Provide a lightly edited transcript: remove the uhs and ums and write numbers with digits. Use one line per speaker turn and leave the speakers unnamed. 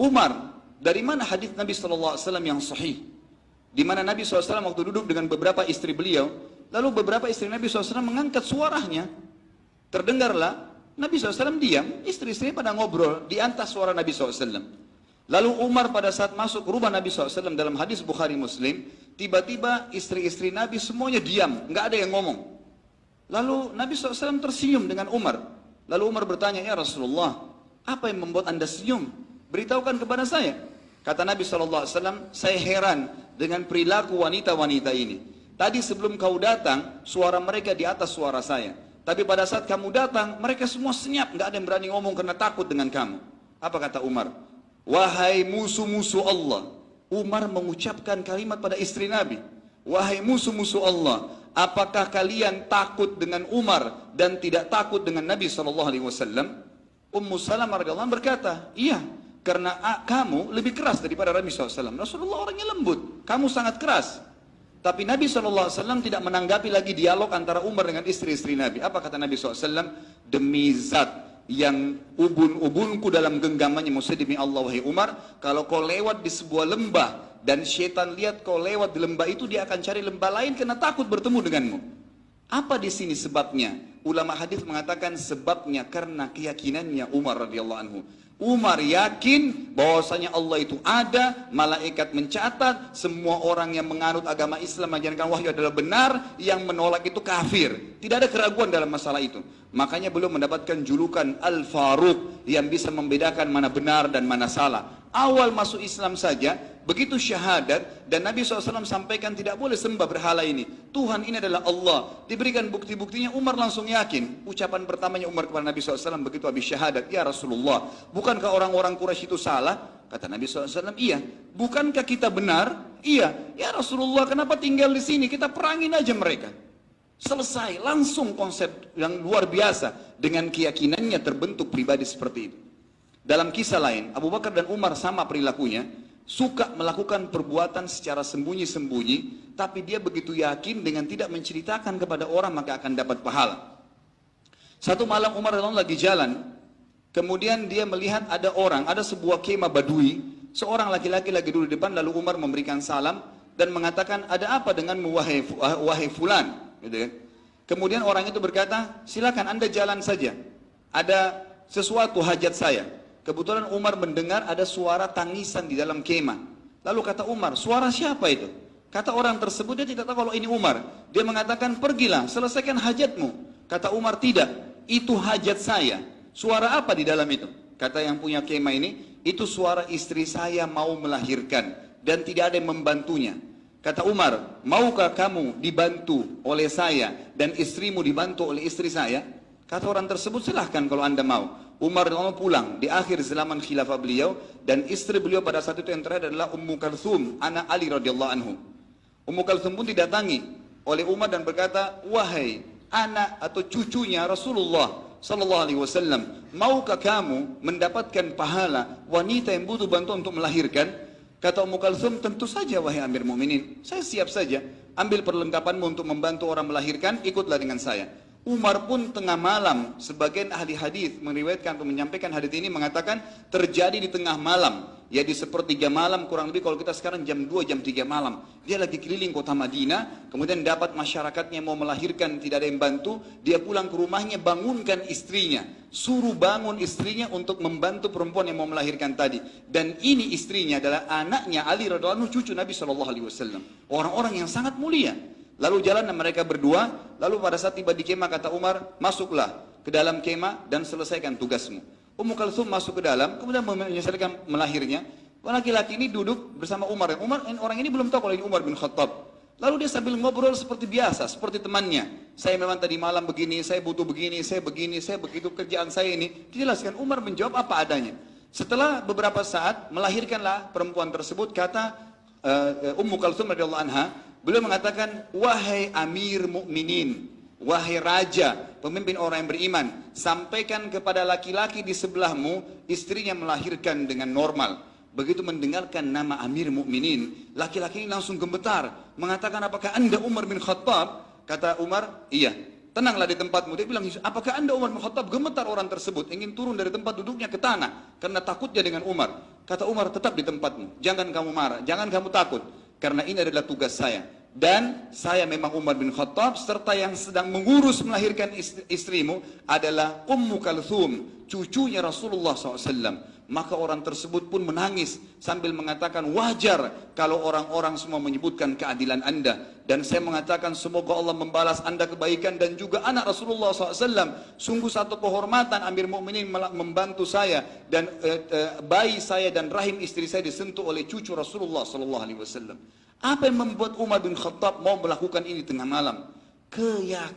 Umar, dari mana hadis Nabi SAW yang sahih? Di mana Nabi SAW waktu duduk dengan beberapa istri beliau, lalu beberapa istri Nabi SAW mengangkat suaranya. Terdengarlah, Nabi SAW diam, istri-istri pada ngobrol di atas suara Nabi SAW. Lalu Umar pada saat masuk rumah Nabi SAW dalam hadis Bukhari Muslim, tiba-tiba istri-istri Nabi semuanya diam, nggak ada yang ngomong. Lalu Nabi SAW tersenyum dengan Umar. Lalu Umar bertanya, ya Rasulullah, apa yang membuat anda senyum? Beritahukan kepada saya. Kata Nabi SAW, saya heran dengan perilaku wanita-wanita ini. Tadi sebelum kau datang, suara mereka di atas suara saya. Tapi pada saat kamu datang, mereka semua senyap, nggak ada yang berani ngomong karena takut dengan kamu. Apa kata Umar? Wahai musuh-musuh Allah. Umar mengucapkan kalimat pada istri Nabi. Wahai musuh-musuh Allah, apakah kalian takut dengan Umar dan tidak takut dengan Nabi SAW? Ummu Salamah radhiyallahu anha berkata, iya, karena kamu lebih keras daripada Nabi SAW. Rasulullah orangnya lembut, kamu sangat keras. Tapi Nabi SAW tidak menanggapi lagi dialog antara Umar dengan istri-istri Nabi. Apa kata Nabi SAW? Demi zat yang ubun-ubunku dalam genggamannya, maksudnya demi Allah wahai Umar, kalau kau lewat di sebuah lembah dan syaitan lihat kau lewat di lembah itu, dia akan cari lembah lain karena takut bertemu denganmu. Apa di sini sebabnya? Ulama hadis mengatakan sebabnya karena keyakinannya Umar radhiyallahu anhu. Umar yakin bahwasanya Allah itu ada, malaikat mencatat, semua orang yang menganut agama Islam menjalankan wahyu adalah benar, yang menolak itu kafir. Tidak ada keraguan dalam masalah itu. Makanya beliau mendapatkan julukan Al-Faruq yang bisa membedakan mana benar dan mana salah. Awal masuk Islam saja, begitu syahadat dan Nabi SAW sampaikan tidak boleh sembah berhala ini, Tuhan ini adalah Allah, diberikan bukti-buktinya, Umar langsung yakin. Ucapan pertamanya Umar kepada Nabi SAW begitu habis syahadat, ya Rasulullah, bukankah orang-orang Quraisy itu salah? Kata Nabi SAW, iya. Bukankah kita benar? Iya. Ya Rasulullah, kenapa tinggal di sini? Kita perangin aja mereka. Selesai, langsung konsep yang luar biasa. Dengan keyakinannya terbentuk pribadi seperti itu. Dalam kisah lain, Abu Bakar dan Umar sama perilakunya, suka melakukan perbuatan secara sembunyi-sembunyi, tapi dia begitu yakin dengan tidak menceritakan kepada orang maka akan dapat pahala. Satu malam Umar lagi jalan, kemudian dia melihat ada orang, ada sebuah kemah Badui, seorang laki-laki lagi duduk di depan, lalu Umar memberikan salam dan mengatakan, ada apa denganmu wahai fulan? Gitu kan? Kemudian orang itu berkata, silakan anda jalan saja, ada sesuatu hajat saya. Kebetulan Umar mendengar ada suara tangisan di dalam kemah. Lalu kata Umar, suara siapa itu? Kata orang tersebut, dia tidak tahu kalau ini Umar. Dia mengatakan, pergilah, selesaikan hajatmu. Kata Umar, tidak, itu hajat saya. Suara apa di dalam itu? Kata yang punya kemah ini, itu suara istri saya mau melahirkan dan tidak ada yang membantunya. Kata Umar, maukah kamu dibantu oleh saya dan istrimu dibantu oleh istri saya? Kata orang tersebut, silahkan kalau anda mau. Umar pulang di akhir zaman khilafah beliau, dan istri beliau pada saat itu yang terakhir adalah Ummu Kalthum, anak Ali radhiyallahu anhu. Ummu Kalthum pun didatangi oleh Umar dan berkata, wahai anak atau cucunya Rasulullah sallallahu alaihi wasallam, maukah kamu mendapatkan pahala wanita yang butuh bantuan untuk melahirkan? Kata Ummu Kalthum, tentu saja wahai Amir Mukminin, saya siap saja. Ambil perlengkapanmu untuk membantu orang melahirkan, ikutlah dengan saya. Umar pun tengah malam, sebagian ahli hadis meriwayatkan atau menyampaikan hadis ini mengatakan terjadi di tengah malam, ya di sepertiga malam kurang lebih, kalau kita sekarang jam 2, jam 3 malam. Dia lagi keliling kota Madinah, kemudian dapat masyarakatnya mau melahirkan, tidak ada yang bantu, dia pulang ke rumahnya, bangunkan istrinya, suruh bangun istrinya untuk membantu perempuan yang mau melahirkan tadi. Dan ini istrinya adalah anaknya Ali radhiyallahu anhu, cucu Nabi SAW. Orang-orang yang sangat mulia. Lalu jalan mereka berdua, lalu pada saat tiba di kemah kata Umar, masuklah ke dalam kemah dan selesaikan tugasmu. Ummu Kalthum masuk ke dalam, kemudian menyelesaikan melahirnya. Laki-laki ini duduk bersama Umar. Orang ini belum tahu kalau ini Umar bin Khattab. Lalu dia sambil ngobrol seperti biasa, seperti temannya. Saya memang tadi malam begini, saya butuh begini, saya begini, saya begitu, kerjaan saya ini. Dijelaskan, Umar menjawab apa adanya. Setelah beberapa saat, melahirkanlah perempuan tersebut, kata Ummu Kalthum radhiyallahu anha, beliau mengatakan, wahai Amir Mukminin, wahai raja, pemimpin orang yang beriman, sampaikan kepada laki-laki di sebelahmu, istrinya melahirkan dengan normal. Begitu mendengarkan nama Amir Mukminin, laki-laki ini langsung gemetar, mengatakan, apakah anda Umar bin Khattab? Kata Umar, iya. Tenanglah di tempatmu. Dia bilang, apakah anda Umar bin Khattab? Gemetar orang tersebut, ingin turun dari tempat duduknya ke tanah karena takutnya dengan Umar. Kata Umar, tetap di tempatmu, jangan kamu marah, jangan kamu takut, karena ini adalah tugas saya. Dan saya memang Umar bin Khattab, serta yang sedang mengurus melahirkan istrimu adalah Ummu Kalthum, cucunya Rasulullah SAW. Maka orang tersebut pun menangis sambil mengatakan, wajar kalau orang-orang semua menyebutkan keadilan anda. Dan saya mengatakan, semoga Allah membalas anda kebaikan dan juga anak Rasulullah SAW. Sungguh satu kehormatan Amir Mu'minin membantu saya dan bayi saya dan rahim istri saya disentuh oleh cucu Rasulullah SAW. Apa yang membuat Umar bin Khattab mau melakukan ini tengah malam? Keyakinan.